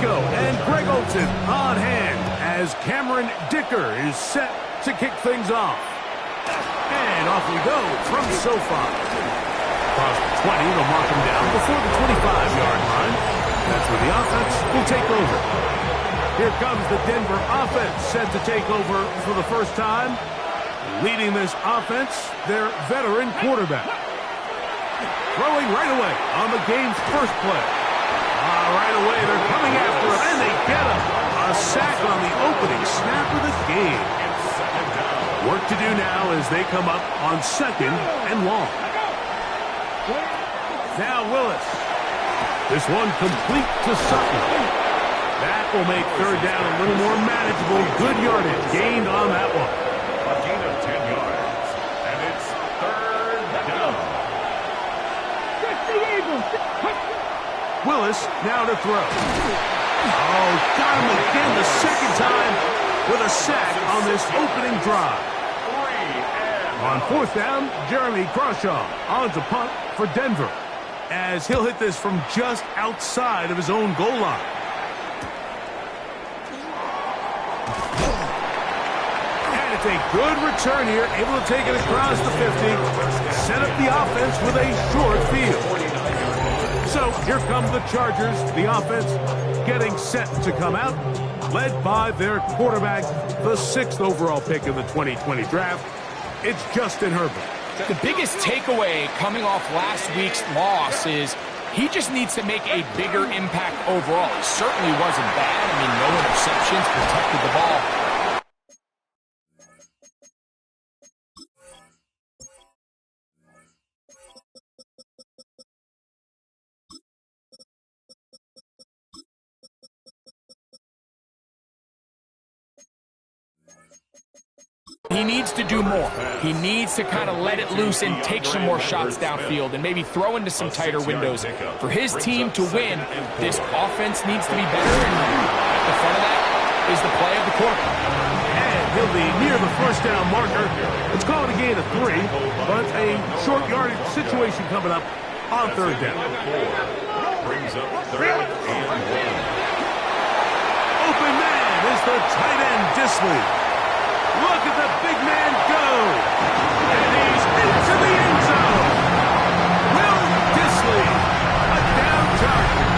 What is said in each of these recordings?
Rico and Greg Olson on hand as Cameron Dicker is set to kick things off. And off we go from SoFi. Across the 20, they'll mark him down before the 25-yard line. That's where the offense will take over. Here comes the Denver offense set to take over for the first time. Leading this offense, their veteran quarterback. Throwing right away on the game's first play. Right away, they're coming after him, and they get him. A sack on the opening snap of the game. Work to do now as they come up on 2nd and long. Now Willis. This one complete to Sutton. That will make 3rd down a little more manageable. Good yardage gained on that one. A gain of 10 yards, and it's 3rd down. Willis now to throw. Oh, got him again the second time with a sack on this opening drive. On 4th down, Jeremy Crawshaw on to punt for Denver as he'll hit this from just outside of his own goal line. And it's a good return here, able to take it across the 50, set up the offense with a short field. So here come the Chargers, the offense getting set to come out, led by their quarterback, the 6th overall pick in the 2020 draft. It's Justin Herbert. The biggest takeaway coming off last week's loss is he just needs to make a bigger impact overall. He certainly wasn't bad. I mean, no interceptions, protected the ball. He needs to do more. He needs to kind of let it loose and take some more shots downfield and maybe throw into some tighter windows. For his team to win, this offense needs to be better, and at the front of that is the play of the quarterback. And he'll be near the 1st down marker. Let's call it a gain of 3, but a short yardage situation coming up on 3rd down. Brings up 3rd and 1. Open man is the tight end, Disley. Look at the big man go. And he's into the end zone. Will Disley, a down target.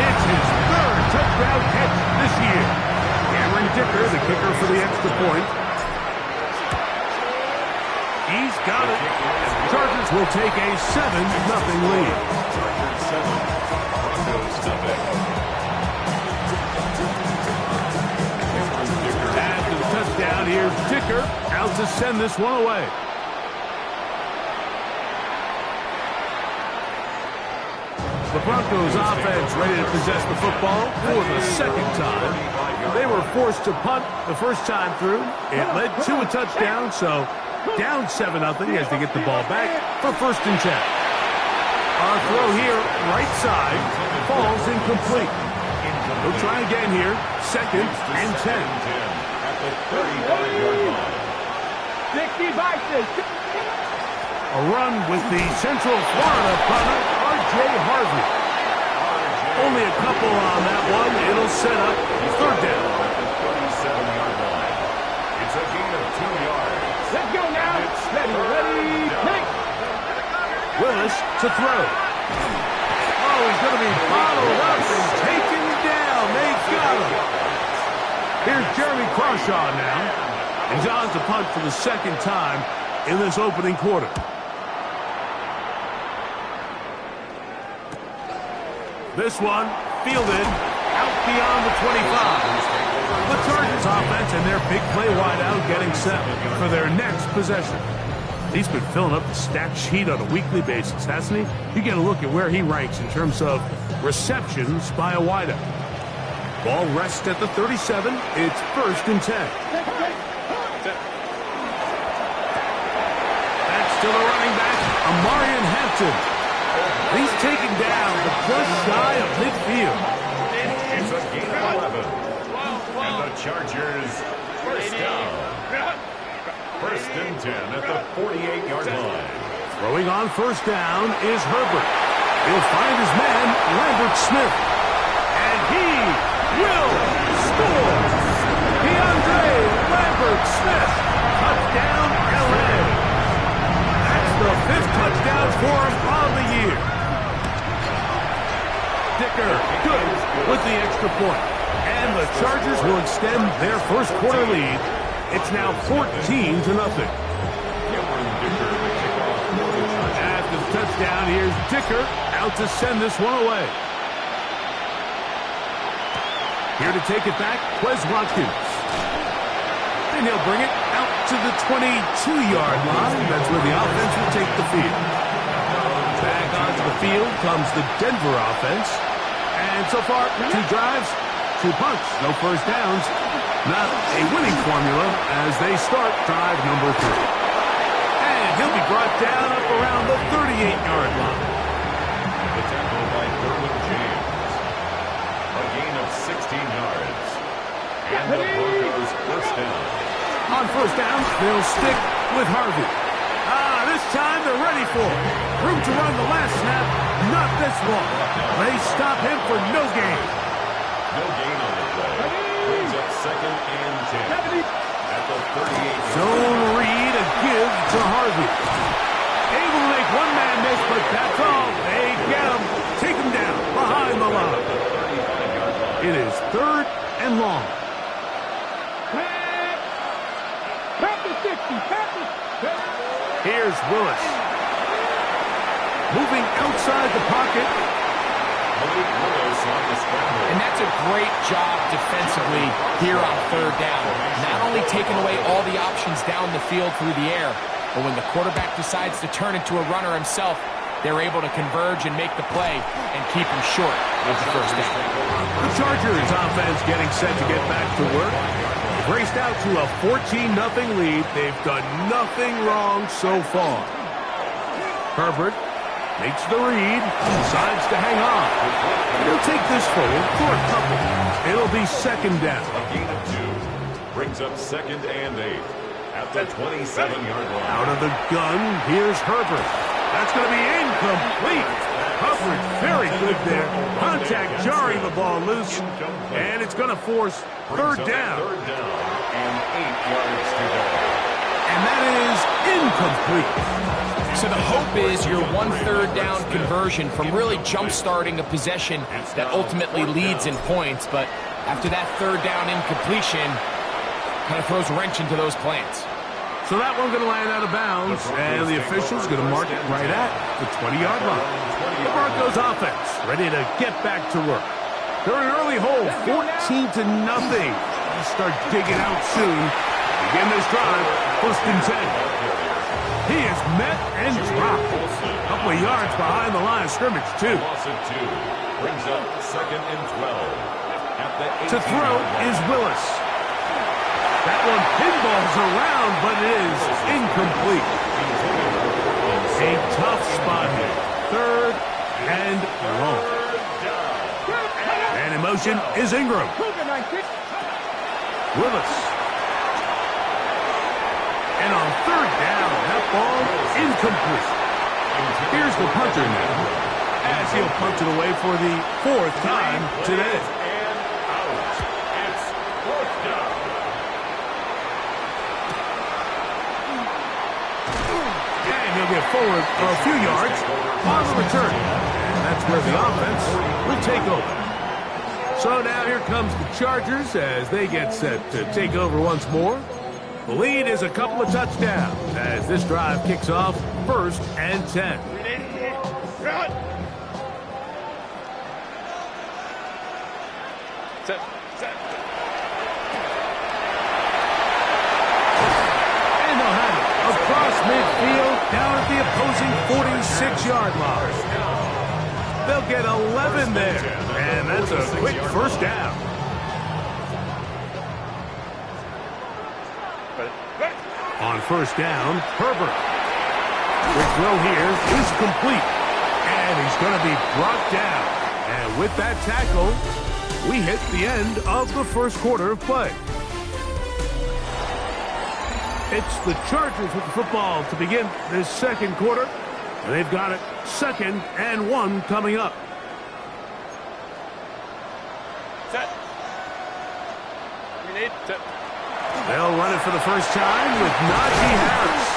It's his 3rd touchdown catch this year. Cameron Dicker, the kicker for the extra point. He's got it. And the Chargers will take a 7-0 lead. Chargers 7, Broncos nothing. Touchdown here, Dicker out to send this one away. The Broncos offense ready to possess the football for the 2nd time. They were forced to punt the first time through. It led to a touchdown, so down 7-0 as they get the ball back for 1st and 10. Our throw here, right side, falls incomplete. We'll try again here, 2nd and 10. At the 35-yard line. 60 boxes. A run with the Central Florida punter, R.J. Harvey. Only a couple on that one. It'll set up 3rd down. At the 37-yard line. It's a gain of 2 yards. Let's go now. Ready, pick. Willis to throw. Oh, he's going to be followed up and taken down. They got him. Here's Jeremy Crawshaw now. And John's to punt for the 2nd time in this opening quarter. This one fielded out beyond the 25. The Chargers offense and their big play wideout getting set for their next possession. He's been filling up the stat sheet on a weekly basis, hasn't he? You get a look at where he ranks in terms of receptions by a wideout. Ball rests at the 37. It's 1st and 10. That's to the running back, Amarian Hampton. He's taken down, but just shy of midfield. It's a gain of 11. And the Chargers first down. 1st and 10 at the 48-yard line. Throwing on 1st down is Herbert. He'll find his man, Lambert Smith. And he will score. DeAndre Lambert-Smith, touchdown LA. That's the 5th touchdown for him on the year. Dicker good with the extra point. And the Chargers will extend their first quarter lead. It's now 14-0. After the touchdown, here's Dicker out to send this one away. Here to take it back, Wes Watkins. And he'll bring it out to the 22-yard line. That's where the offense will take the field. Back onto the field comes the Denver offense. And so far, 2 drives, 2 punts, no first downs. Not a winning formula as they start drive number 3. And he'll be brought down up around the 38-yard line. The tackle by Derwin James. A gain of 16 yards. And the Broncos first down. On first down, they'll stick with Harvey. This time they're ready for it. Room to run the last snap, not this one. They stop him for no gain. No gain on the play. Brings up 2nd and 10. At the 38. Zone read, a give to Harvey. Able to make one man miss, but that's all. They get him. Take him down behind the line. It is 3rd and long. Here's Willis. Moving outside the pocket. And that's a great job defensively here on 3rd down. Not only taking away all the options down the field through the air, but when the quarterback decides to turn into a runner himself, they're able to converge and make the play and keep him short of the first down. The Chargers offense getting set to get back to work. Raced out to a 14-0 lead. They've done nothing wrong so far. Herbert makes the read, decides to hang on. He'll take this forward for a couple. It'll be 2nd down. A gain of 2. Brings up 2nd and 8. At the 27-yard line. Out of the gun, here's Herbert. That's going to be incomplete. Coverage very good there. Contact jarring the ball loose. And it's going to force 3rd down. 3rd down and 8 yards to go. And that is incomplete. So the hope is your 1/3 down conversion from really jump-starting a possession that ultimately leads in points. But after that 3rd down incompletion, kind of throws a wrench into those plans. So that one's going to land out of bounds, and the official's going to mark it right at the 20-yard line. The Broncos offense ready to get back to work. They're in an early hole, 14-0. They'll start digging out soon. Begin this drive, 1st and 10. He is met and dropped. A couple of yards behind the line of scrimmage, too. Loss of 2. Brings up 2nd and 12. At the To throw is Willis. That one pinballs around, but it is incomplete. A tough spot here. 3rd and long. And in motion is Ingram. Willis. And on 3rd down, that ball incomplete. Here's the punter now, as he'll punt it away for the 4th time today. And out. It's 4th down. And he'll get forward for a few yards on the return. And that's where the offense will take over. So now here comes the Chargers as they get set to take over once more. The lead is a couple of touchdowns as this drive kicks off 1st and 10. And they'll have it across midfield down at the opposing 46-yard line. They'll get 11 there, and that's a quick 1st down. On 1st down, Herbert. Quick throw here is complete, and he's going to be brought down. And with that tackle, we hit the end of the 1st quarter of play. It's the Chargers with the football to begin this 2nd quarter. They've got it 2nd and 1 coming up. Set. They'll run it for the first time with Najee Harris.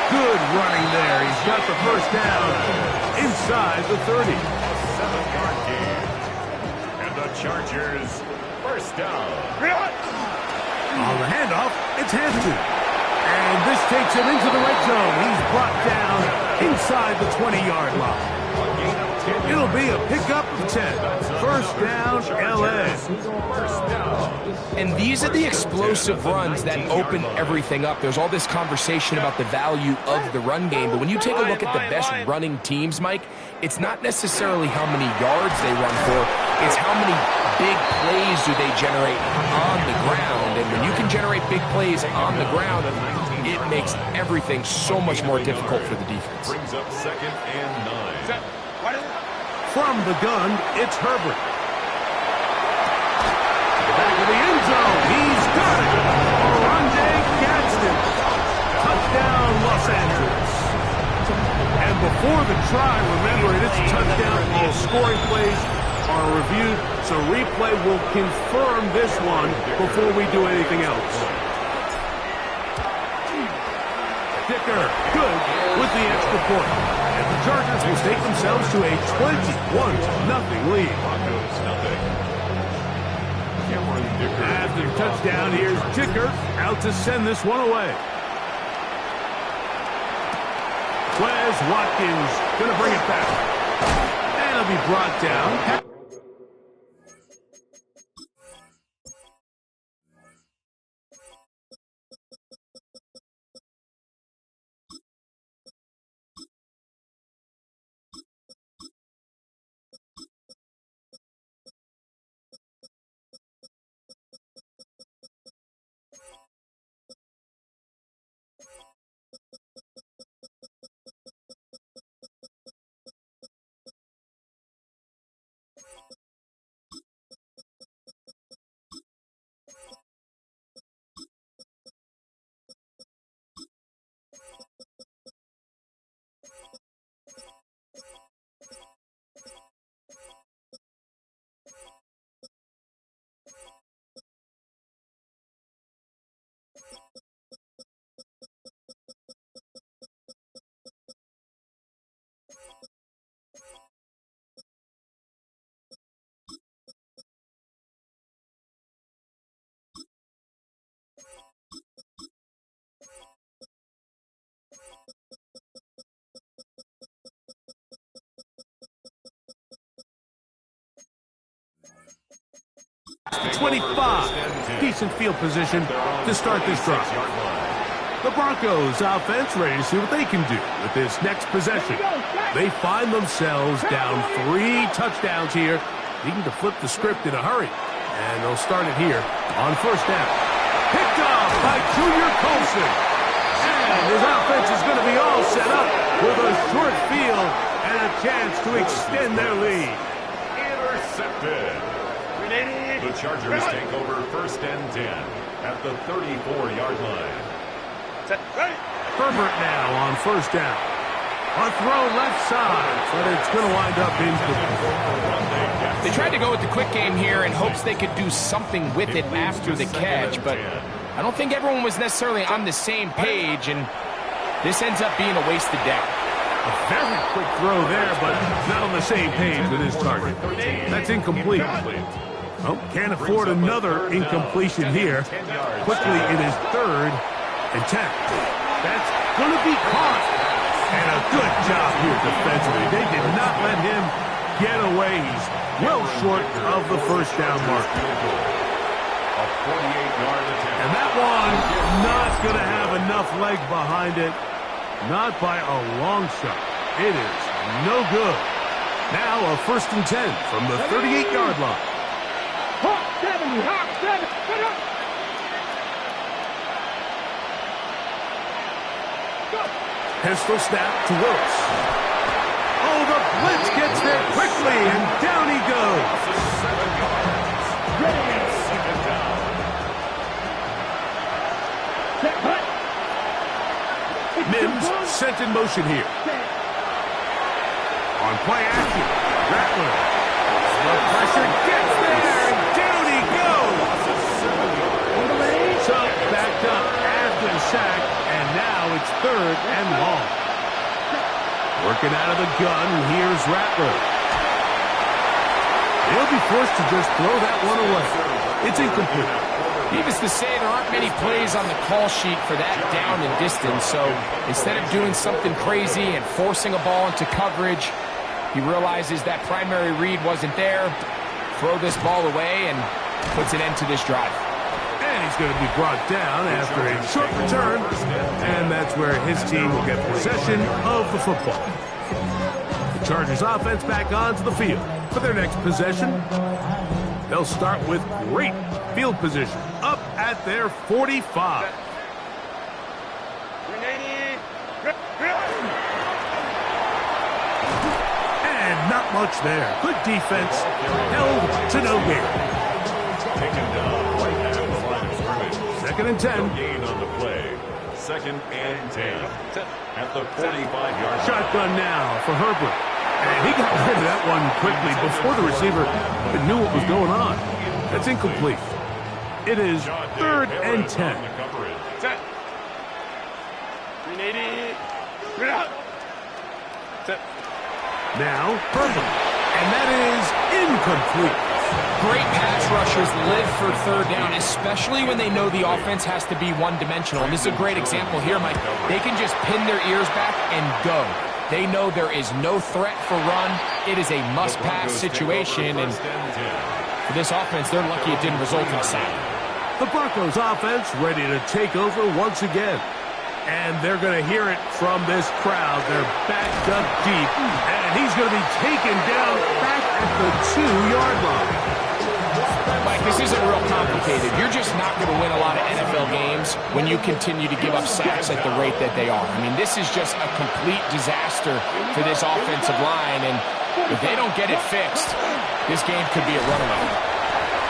Good running there. He's got the first down inside the 30. 7-yard gain. And the Chargers, first down. On the handoff, it's Hampton. And this takes him into the red zone. He's brought down inside the 20-yard line. It'll be a pickup of 10. First down, L.A. And these are the explosive runs that open everything up. There's all this conversation about the value of the run game, but when you take a look at the best running teams, Mike, it's not necessarily how many yards they run for, it's how many big plays do they generate on the ground. And when you can generate big plays on the ground, it makes everything so much more difficult for the defense. Brings up 2nd and 9. From the gun, it's Herbert. Back of the end zone. He's got it. Oronde Gadsden. Touchdown, Los Angeles. And before the try, remember, it is a touchdown. All scoring plays are reviewed, so replay will confirm this one before we do anything else. Dicker, good with the extra point. And the Chargers will take themselves to a 21-0 lead. After the touchdown, here's Dicker out to send this one away. Wes Watkins going to bring it back. And it'll be brought down. Decent field position to start this drive. The Broncos offense ready to see what they can do with this next possession. They find themselves down 3 touchdowns here, needing to flip the script in a hurry. And they'll start it here on first down. Picked off by Junior Colson. And his offense is going to be all set up with a short field and a chance to extend their lead. Intercepted. The Chargers take over 1st and 10 at the 34-yard line. Herbert now on first down. A throw left side, but it's going to wind up incomplete. They tried to go with the quick game here in hopes they could do something with it after the catch, but I don't think everyone was necessarily on the same page, and this ends up being a wasted down. A very quick throw there, but not on the same page with his target. That's incomplete. Oh, can't afford another incompletion here. Quickly, it is 3rd and 10. That's going to be caught. And a good job here defensively. They did not let him get away. He's well short of the first down mark. A 48-yard attempt. And that one not going to have enough leg behind it. Not by a long shot. It is no good. Now a 1st and 10 from the 38-yard line. Hawk 70, Hawk 7, put up. Pistol snap to Willis. Oh, the blitz gets there quickly, and down he goes. 7 yards. Ready. 2nd down. Set, hut. Mims sent in motion here. On play action, Rattler. The pressure gets there, and down he goes. sack, and now it's 3rd and long. Working out of the gun, here's Rattler. He'll be forced to just throw that one away. It's incomplete. Needless to say, there aren't many plays on the call sheet for that down and distance, so instead of doing something crazy and forcing a ball into coverage, he realizes that primary read wasn't there, throw this ball away, and puts an end to this drive. And he's going to be brought down after a short return, and that's where his team will get possession of the football. The Chargers offense back onto the field for their next possession. They'll start with great field position up at their 45. And not much there. Good defense. Held to no gain. Taken down right at the line of scrimmage. 2nd and 10. No gain on the play. 2nd and 10 at the 45-yard line. Shotgun now for Herbert. And he got rid of that one quickly before the receiver even knew what was going on. That's incomplete. It is 3rd and 10. Now, Herbert. And that is incomplete. Great pass rushers live for 3rd down, especially when they know the offense has to be one-dimensional. And this is a great example here, Mike. They can just pin their ears back and go. They know there is no threat for run. It is a must-pass situation, and for this offense, they're lucky it didn't result in a sack. The Broncos offense ready to take over once again. And they're going to hear it from this crowd. They're backed up deep, and he's going to be taken down back at the 2-yard line. Mike, this isn't real complicated. You're just not going to win a lot of NFL games when you continue to give up sacks at the rate that they are. I mean, this is just a complete disaster for this offensive line, and if they don't get it fixed, this game could be a runaway.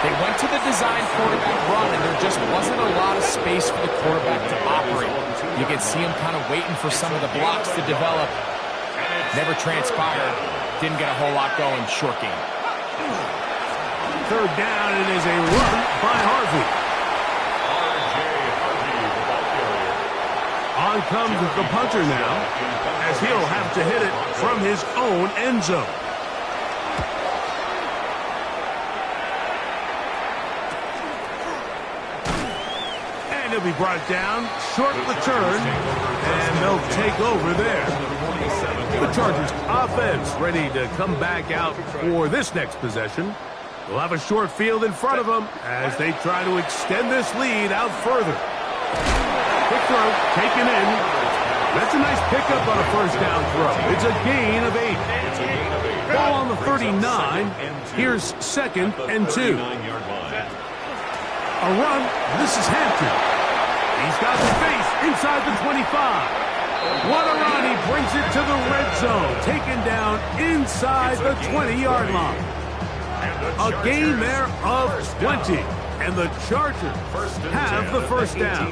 They went to the design quarterback run, and there just wasn't a lot of space for the quarterback to operate. You can see him kind of waiting for some of the blocks to develop. Never transpired. Didn't get a whole lot going. Short game. 3rd down, it is a run by Harvey. On comes the punter now, as he'll have to hit it from his own end zone. And he'll be brought down, short return, and they'll take over there. The Chargers offense ready to come back out for this next possession. They'll have a short field in front of them as they try to extend this lead out further. Quick throw, taken in. That's a nice pickup on a 1st down throw. It's a gain of 8. Ball on the 39. Here's 2nd and 2. A run. This is Hampton. He's got space inside the 25. What a run. He brings it to the red zone. Taken down inside the 20-yard line. A gain there of 20. And the Chargers have the 1st down.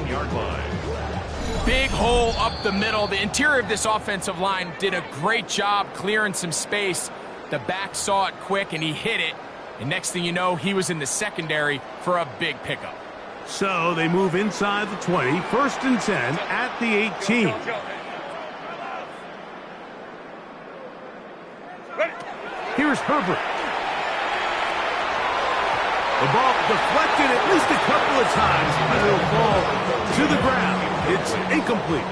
Big hole up the middle. The interior of this offensive line did a great job clearing some space. The back saw it quick, and he hit it. And next thing you know, he was in the secondary for a big pickup. So they move inside the 20, 1st and 10 at the 18. Here's Herbert. The ball deflected at least a couple of times, but it'll fall to the ground. It's incomplete.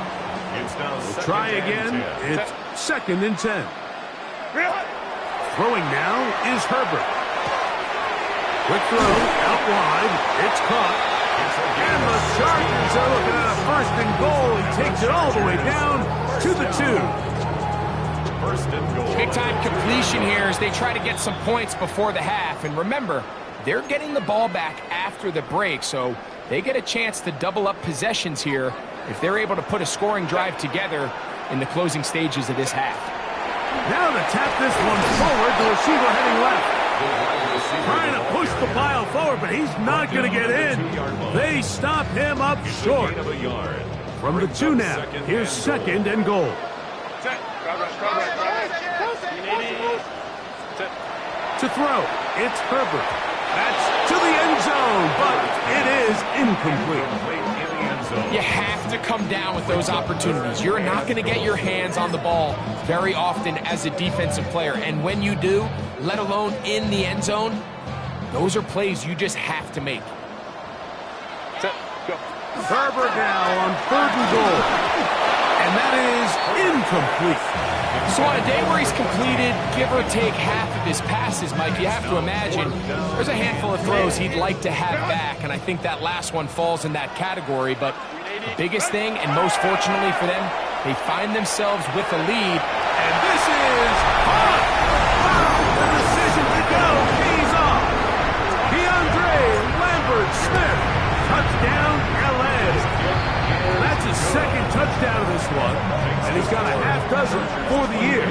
We'll try again. It's 2nd and 10. Throwing now is Herbert. Quick throw, out wide. It's caught. And the Chargers are looking at a 1st and goal. He takes it all the way down to the 2. 1st and goal. Big-time completion here as they try to get some points before the half. And remember, they're getting the ball back after the break, so they get a chance to double up possessions here if they're able to put a scoring drive together in the closing stages of this half. Now to tap this one forward, the receiver heading left. Trying to push the pile forward, but he's not going to get in. They stop him up short. From the 2 now, here's 2nd and goal. To throw, it's Herbert. That's to the end zone, but it is incomplete. You have to come down with those opportunities. You're not going to get your hands on the ball very often as a defensive player. And when you do, let alone in the end zone, those are plays you just have to make. Set, go. Herbert now on 3rd and goal. And that is incomplete. So on a day where he's completed, give or take half of his passes, Mike, you have to imagine there's a handful of throws he'd like to have back, and I think that last one falls in that category. But the biggest thing, and most fortunately for them, they find themselves with a lead. And this is hot. The decision to go pays off. DeAndre Lambert-Smith, touchdown LA. That's his 2nd touchdown of this one, and he's got a half dozen for the year.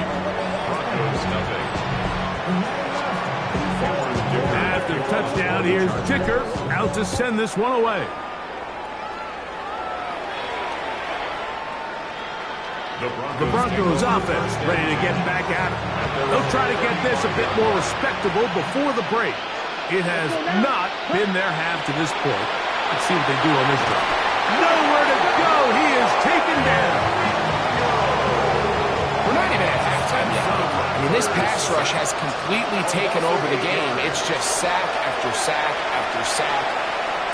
After the touchdown, here's Dicker out to send this one away. The Broncos offense ready to get back at it. They'll try to get this a bit more respectable before the break. It has not been their half to this point. Let's see what they do on this drive. Nowhere to go. He is taken down. We're not even at halftime yet. I mean, this pass rush has completely taken over the game. It's just sack after sack after sack.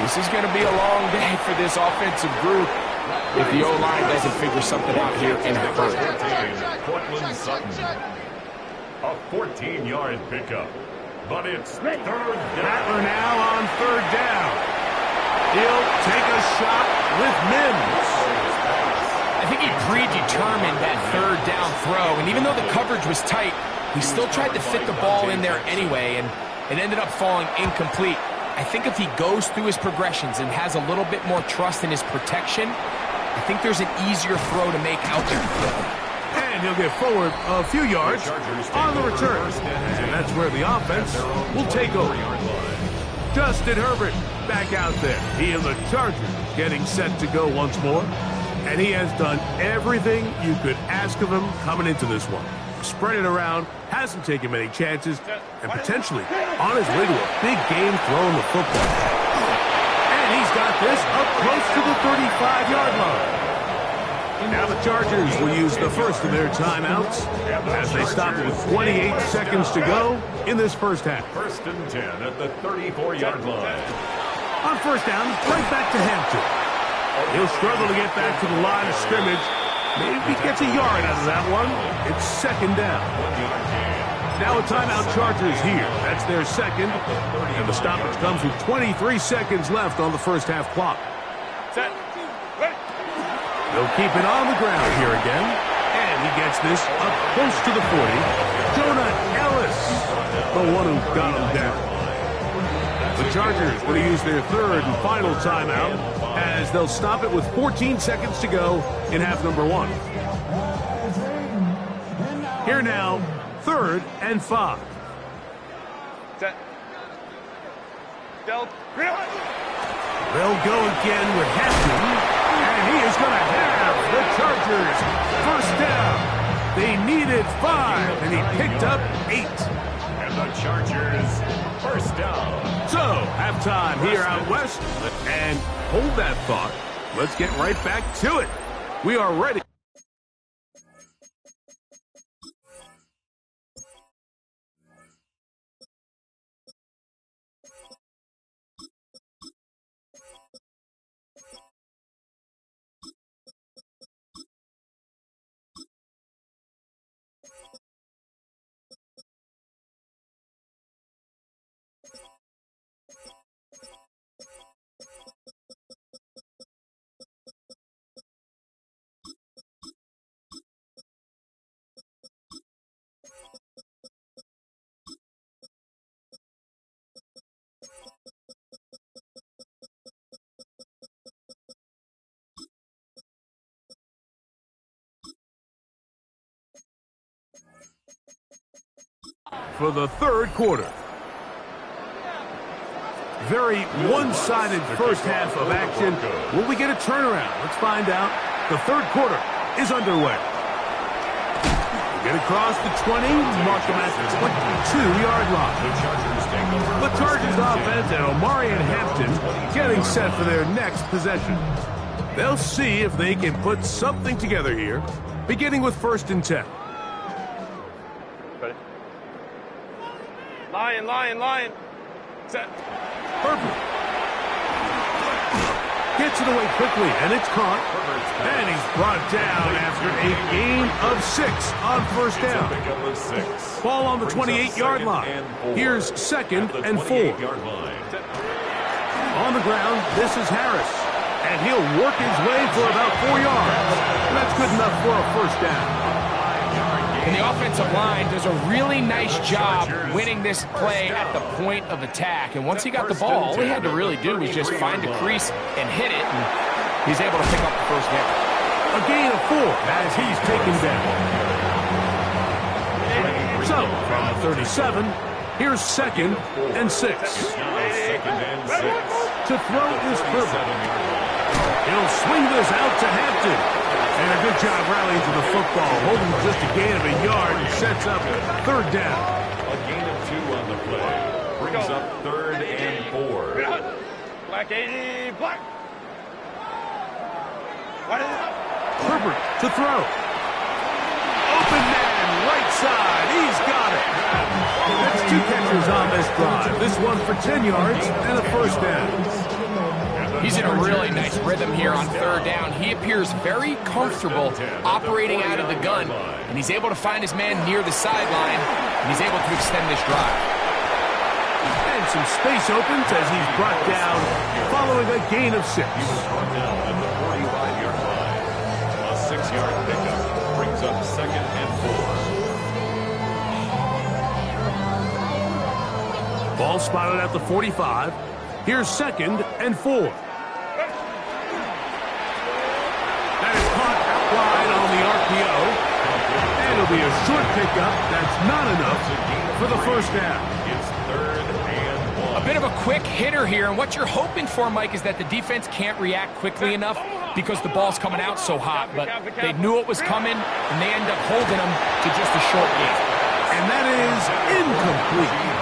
This is going to be a long day for this offensive group if the O-line doesn't figure something out here in a hurry. Cortland Sutton. A 14-yard pickup. But it's 3rd down. Rattler now on 3rd down. He'll take a shot with Mims. I think he predetermined that 3rd down throw, and even though the coverage was tight, he still tried to fit the ball in there anyway, and it ended up falling incomplete. I think if he goes through his progressions and has a little bit more trust in his protection, I think there's an easier throw to make out there. And he'll get forward a few yards on the return. And that's where the offense will take over. Justin Herbert back out there. He and the Chargers getting set to go once more. And he has done everything you could ask of him coming into this one. Spread it around, hasn't taken many chances, and potentially on his way to a big game throwing the football. And he's got this up close to the 35-yard line. Now the Chargers will use the first of their timeouts as they stop it with 28 seconds to go in this first half. 1st and 10 at the 34-yard line. On 1st down, right back to Hampton. He'll struggle to get back to the line of scrimmage. Maybe he gets a yard out of that one. It's 2nd down. Now a timeout Chargers here. That's their 2nd. And the stoppage comes with 23 seconds left on the first half clock. Set. They'll keep it on the ground here again. And he gets this up close to the 40. Jonah Ellis, the one who got him down. The Chargers will use their 3rd and final timeout as they'll stop it with 14 seconds to go in half number 1. Here now, 3rd and 5. Set. Del. They'll go again with Hampton, and he is going to have the Chargers 1st down. They needed 5, and he picked up 8. And the Chargers 1st down. So, halftime here out west, and hold that thought. Let's get right back to it. We are ready. For the 3rd quarter. Very one-sided first half of action. Will we get a turnaround? Let's find out. The 3rd quarter is underway. Get across the 20, mark them at the 22-yard line. The Chargers offense and Omari and Hampton getting set for their next possession. They'll see if they can put something together here, beginning with 1st and 10. Ready? Lion. Set. Herbert gets it away quickly, and it's caught. And he's brought down after a gain of 6 on 1st down. Ball on the 28-yard line. Here's 2nd and 4. On the ground, this is Harris. And he'll work his way for about 4 yards. That's good enough for a 1st down. And the offensive line does a really nice job winning this play at the point of attack. And once he got the ball, all he had to really do was just find a crease and hit it. And he's able to pick up the 1st down. A gain of 4 as he's taken down. So, from the 37, here's 2nd and 6. To throw is Herbert. He'll swing this out to Hampton. And a good job rallying to the football, holding just a gain of a yard and sets up 3rd down. A gain of 2 on the play. Brings up 3rd and 4. Black 80, black. What is it? Herbert to throw. Open man, right side. He's got it. That's 2 catches on this drive. This one for 10 yards and a 1st down. He's in a really nice rhythm here on 3rd down. He appears very comfortable operating out of the gun, and he's able to find his man near the sideline, and he's able to extend this drive. And some space opens as he's brought down following a gain of 6. He was brought down at the 45-yard line. A 6-yard pickup brings up 2nd and 4. Ball spotted at the 45. Here's 2nd and 4. That is caught out wide on the RPO. And it'll be a short pickup. That's not enough for the 1st down. It's 3rd and 1. A bit of a quick hitter here, and what you're hoping for, Mike, is that the defense can't react quickly enough because the ball's coming out so hot. But they knew it was coming, and they end up holding them to just a short gain. And that is incomplete.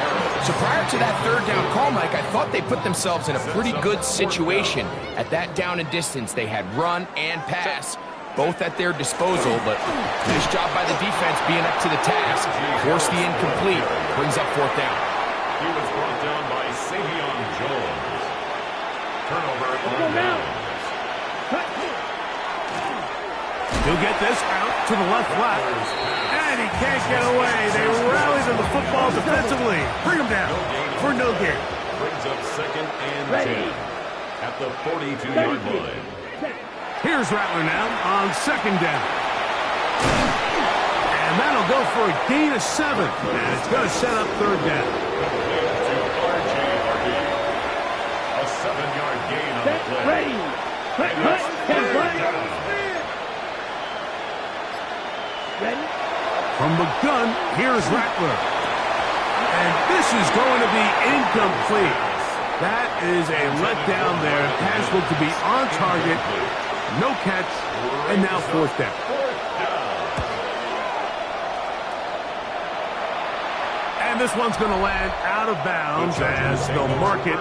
So prior to that 3rd down call, Mike, I thought they put themselves in a pretty good situation. At that down and distance, they had run and pass, both at their disposal, but nice job by the defense being up to the task. Forced the incomplete, brings up 4th down. He was brought down by Savion Jones. Turnover on downs. He'll get this out to the left flat. And he can't get away. They rally to the football defensively. Bring him down for no gain. Brings up 2nd and 10 at the 42-yard line. Here's Rattler now on 2nd down. And that'll go for a gain of 7. And it's going to set up 3rd down. To RJ. A 7-yard gain on the play. Ready. From the gun, here's Rattler. And this is going to be incomplete. That is a letdown there. Pass looked to be on target. No catch. And now 4th down. And this one's going to land out of bounds as they'll mark it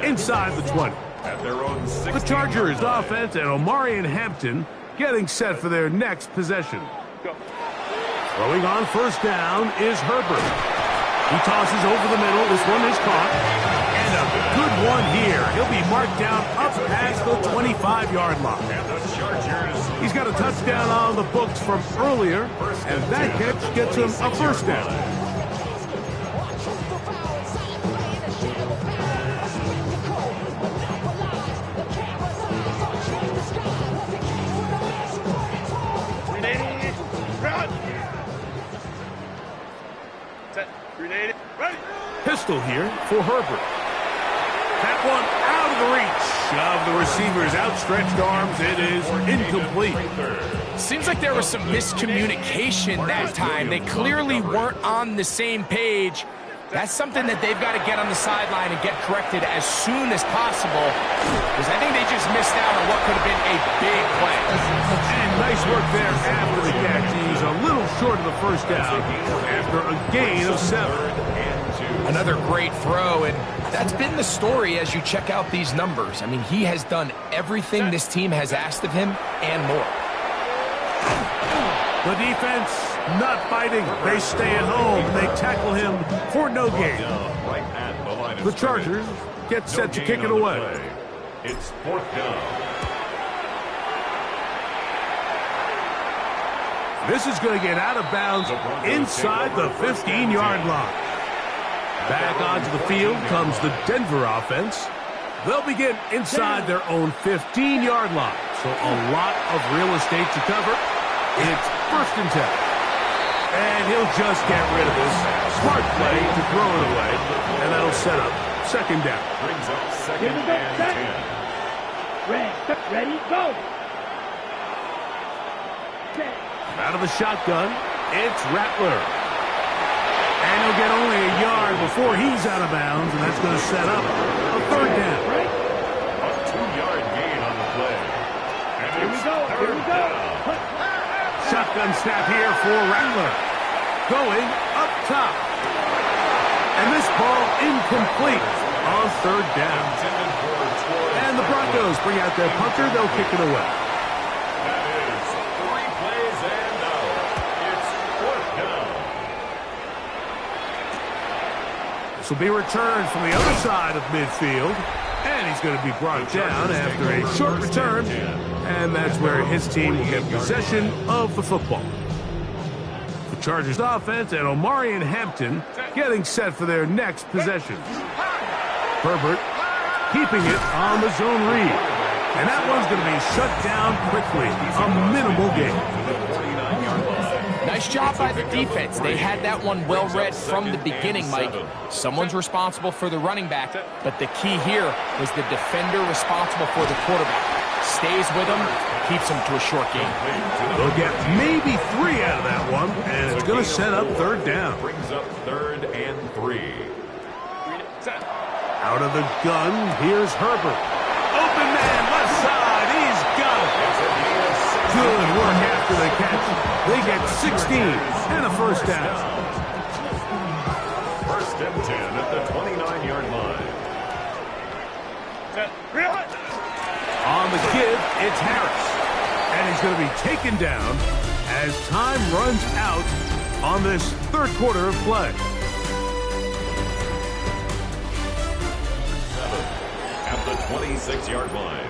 inside the 20. At their own The Chargers offense and Omarion Hampton getting set for their next possession. Throwing on 1st down is Herbert. He tosses over the middle. This one is caught. And a good one here. He'll be marked down up past the 25-yard line. He's got a touchdown on the books from earlier, and that catch gets him a 1st down. Pistol here for Herbert. That one out of the reach of the receiver's outstretched arms. It is incomplete. Seems like there was some miscommunication that time. They clearly weren't on the same page. That's something that they've got to get on the sideline and get corrected as soon as possible, because I think they just missed out on what could have been a big play. And nice work there after the catch. He's a little short of the 1st down after a gain of 7. Another great throw, and that's been the story as you check out these numbers. I mean, he has done everything this team has asked of him and more. The defense not fighting. They stay at home. They tackle him for no gain. The Chargers get set to kick it away. It's 4th down. This is going to get out of bounds inside the 15-yard line. Back onto the field comes the Denver offense. They'll begin inside their own 15-yard line. So a lot of real estate to cover. It's 1st and 10. And he'll just get rid of this. Smart play to throw it away. And that'll set up 2nd down. Brings up 2nd and 10. Ready, go. Out of the shotgun, it's Rattler. And he'll get only a yard before he's out of bounds, and that's going to set up a 3rd down. A 2-yard gain on the play. And Here we go. Shotgun snap here for Rattler. Going up top. And this ball incomplete on 3rd down. And the Broncos bring out their punter. They'll kick it away. That is 3 plays and out. It's 4th down. This will be returned from the other side of midfield. And he's going to be brought down after a short return. And that's where his team will get possession of the football. The Chargers offense and Omari and Hampton getting set for their next possession. Herbert keeping it on the zone read. And that one's going to be shut down quickly. A minimal gain. Nice job by the defense. They had that one well read from the beginning, Mike. Someone's responsible for the running back, but the key here was the defender responsible for the quarterback. Stays with him, keeps him to a short game. They'll get maybe 3 out of that one, and it's going to set up 3rd down. Brings up 3rd and 3. Out of the gun, here's Herbert. Open man, left side, he's got it. Good work after the catch. They get 16 and a 1st down. 1st and 10 at the 29-yard line. On the give, it's Harris. And he's going to be taken down as time runs out on this 3rd quarter of play. At the 26-yard line.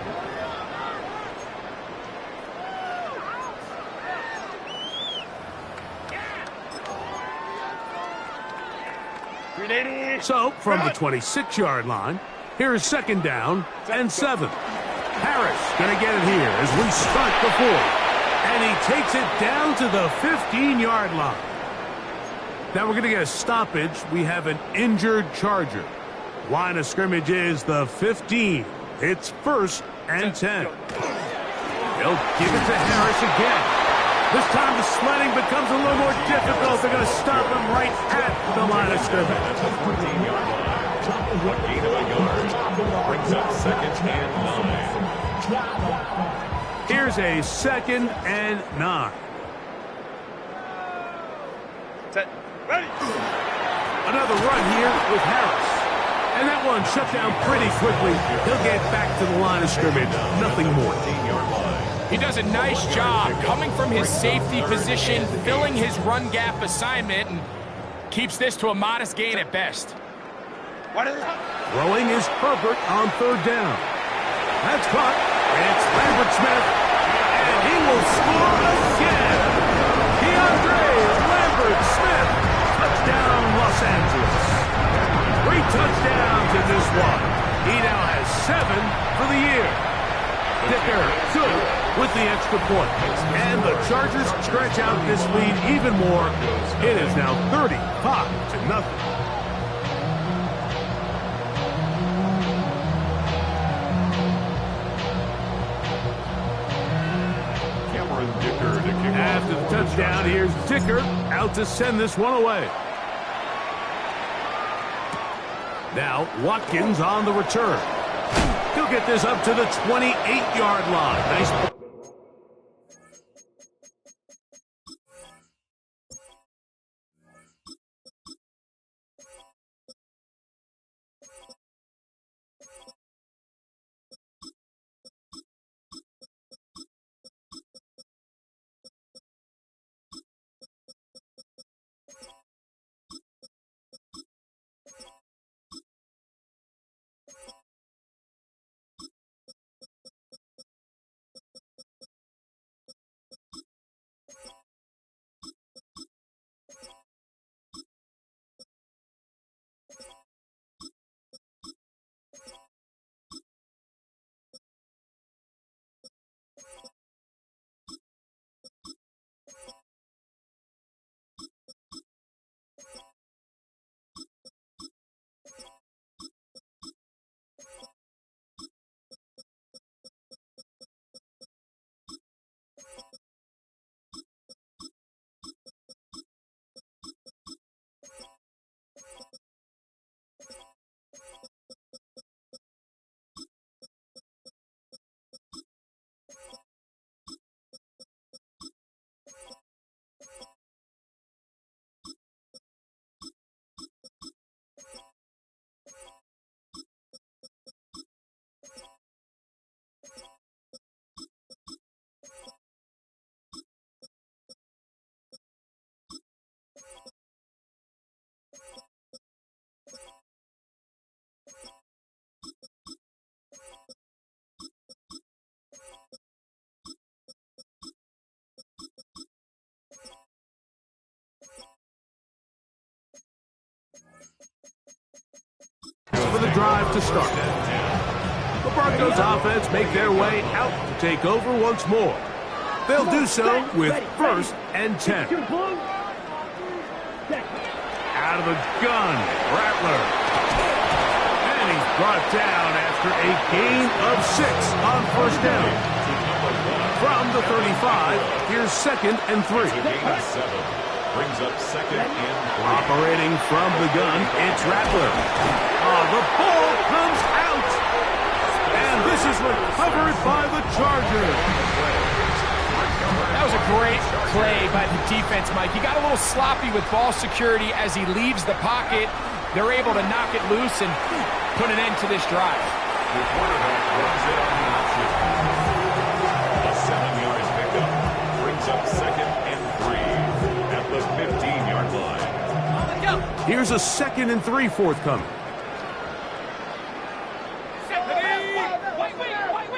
So, from the 26-yard line, here's 2nd down and 7. Harris going to get it here as we start the 4th. And he takes it down to the 15-yard line. Now we're going to get a stoppage. We have an injured Charger. Line of scrimmage is the 15. It's 1st and 10. They'll give it to Harris again. This time the sledding becomes a little more difficult. They're going to stop him right at the line of scrimmage. A gain of a yard. Brings up 2nd and 9. Here's a 2nd and 9. Another run here with Harris. And that one shut down pretty quickly. He'll get back to the line of scrimmage. Nothing more. He does a nice job coming from his safety position, filling his run gap assignment, and keeps this to a modest gain at best. Throwing is Herbert on 3rd down. That's caught. It's Lambert Smith. And he will score again. DeAndre Lambert Smith. Touchdown, Los Angeles. 3 touchdowns in this one. He now has 7 for the year. Dicker, good with the extra point. And the Chargers stretch out this lead even more. It is now 35-0. After the touchdown, here's Dicker out to send this one away. Now Watkins on the return. He'll get this up to the 28-yard line. Nice. drive to start. The Broncos offense make their way out to take over once more. They'll do so with 1st and 10. Out of the gun, Rattler. And he's brought down after a gain of 6 on 1st down. From the 35, here's 2nd and 3. Brings up 2nd and 3. Operating from the gun, it's Rattler. Oh, the ball comes out. And this is recovered by the Chargers. That was a great play by the defense, Mike. He got a little sloppy with ball security as he leaves the pocket. They're able to knock it loose and put an end to this drive. The quarterback runs it on the option. A 7 yards pickup brings up 2nd and 3 at the 15-yard line. Here's a 2nd and 3 forthcoming.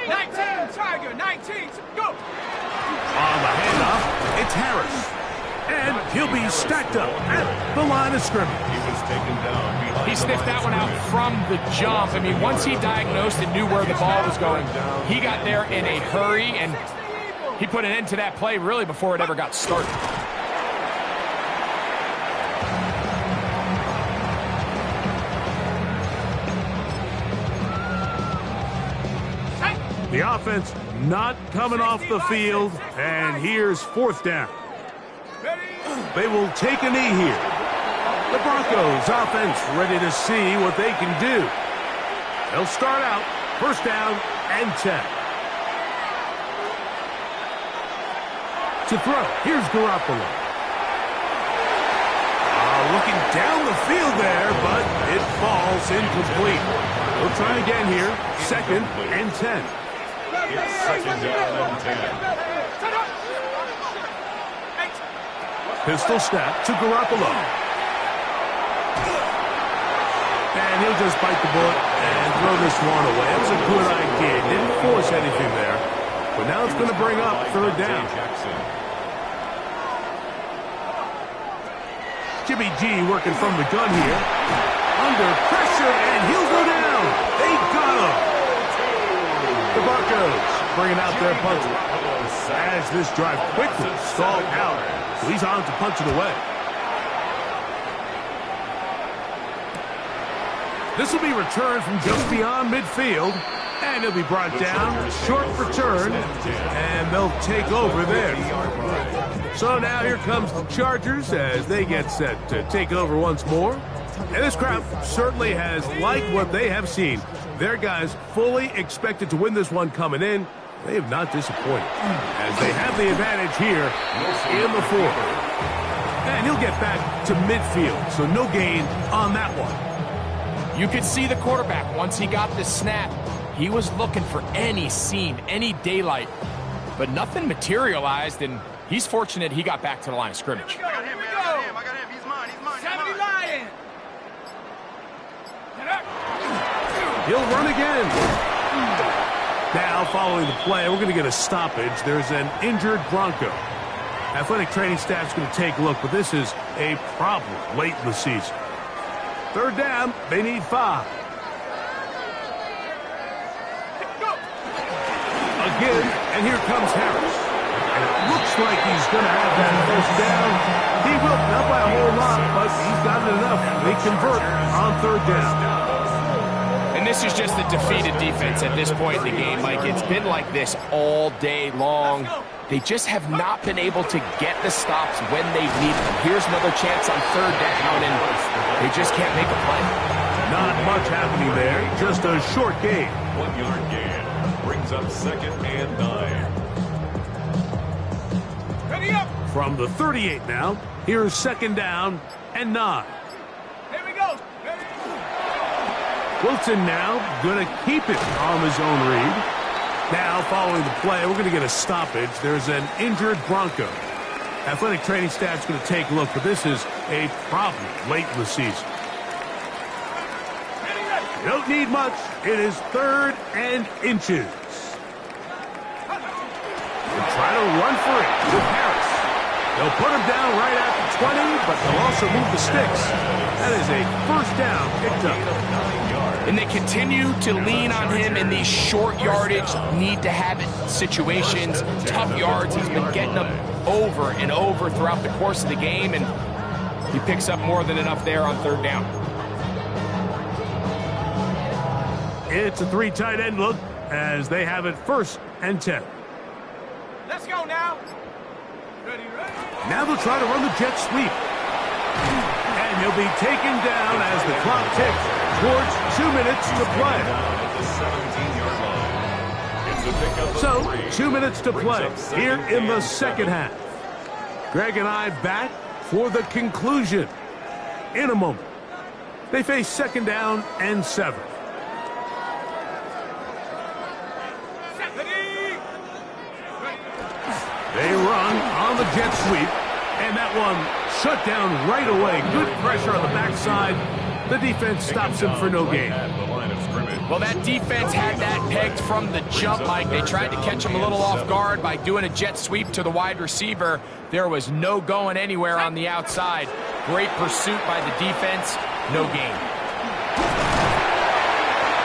19, Tiger, 19, go! On the handoff, it's Harris. And he'll be stacked up at the line of scrimmage. He was taken down behind. He sniffed that one out from the jump. I mean, once he diagnosed and knew where the ball was going, he got there in a hurry, and he put an end to that play really before it ever got started. The offense not coming off the field, and here's 4th down. They will take a knee here. The Broncos offense ready to see what they can do. They'll start out 1st down and 10. To throw, here's Garoppolo. Looking down the field there, but it falls incomplete. They'll try again here, 2nd and 10. It's 2nd down and 10. Pistol snap to Garoppolo. And he'll just bite the bullet and throw this one away. That was a good idea. Didn't force anything there. But now it's going to bring up 3rd down. Jimmy G working from the gun here. Under pressure, and he'll go down. They got him. The Broncos bringing out their punter. As this drive quickly stalled out. So he's on to punch it away. This will be returned from just beyond midfield. And he'll be brought down. Short return. And they'll take over there. So now here comes the Chargers as they get set to take over once more. And this crowd certainly has liked what they have seen. Their guys fully expected to win this one coming in. They have not disappointed as they have the advantage here in the 4th. And he'll get back to midfield, so no gain on that one. You could see the quarterback once he got the snap. He was looking for any seam, any daylight, but nothing materialized, and he's fortunate he got back to the line of scrimmage. I got him, man. I got him. He's mine. 70 Lion! He'll run again. Now, following the play, we're going to get a stoppage. There's an injured Bronco. Athletic training staff's going to take a look, but this is a problem late in the season. 3rd down, they need 5. Again, and here comes Harris. And it looks like he's going to have that 1st down. He will, not by a whole lot, but he's got it enough. They convert on 3rd down. And this is just a defeated defense at this point in the game, Mike. It's been like this all day long. They just have not been able to get the stops when they've needed them. Here's another chance on 3rd down, and they just can't make a play. Not much happening there, just a short gain. 1-yard gain brings up 2nd and 9. Ready up! From the 38 now, here's 2nd down and 9. Here we go! Wilson now going to keep it on his own read. Now, following the play, we're going to get a stoppage. There's an injured Bronco. Athletic training staff's going to take a look, but this is a problem late in the season. You don't need much. It is 3rd and inches. They'll try to run for it with Harris. They'll They'll put him down right at the 20, but they'll also move the sticks. That is a first down picked up. And they continue to lean on him in these short yardage, need-to-have-it situations, tough yards. He's been getting them over and over throughout the course of the game, and he picks up more than enough there on third down. It's a 3 tight end look as they have it 1st and 10. Let's go now. Now they'll try to run the jet sweep. And he'll be taken down as the clock ticks towards 2 minutes to play. So, 2 minutes to play here in the second half. Greg and I back for the conclusion in a moment. They face 2nd down and 7. They run on the jet sweep, and that one shut down right away. Good pressure on the backside. The defense stops him for no gain. Well, that defense had that pegged from the jump, Mike. They tried to catch him a little off guard by doing a jet sweep to the wide receiver. There was no going anywhere on the outside. Great pursuit by the defense. No gain.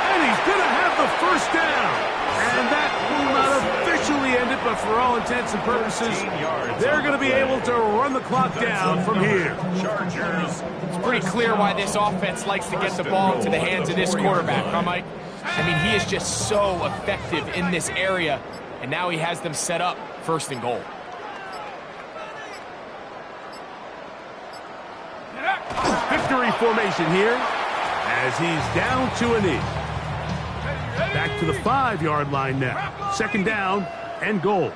And he's going to have the first down. And that will not officially end it, but for all intents and purposes, they're going to be able to run the clock down from here. It's pretty clear why this offense likes to get the ball into the hands of this quarterback, huh, Mike? I mean, he is just so effective in this area, and now he has them set up 1st and goal. Victory formation here as he's down to a knee. Back to the 5-yard line now. 2nd down and goal.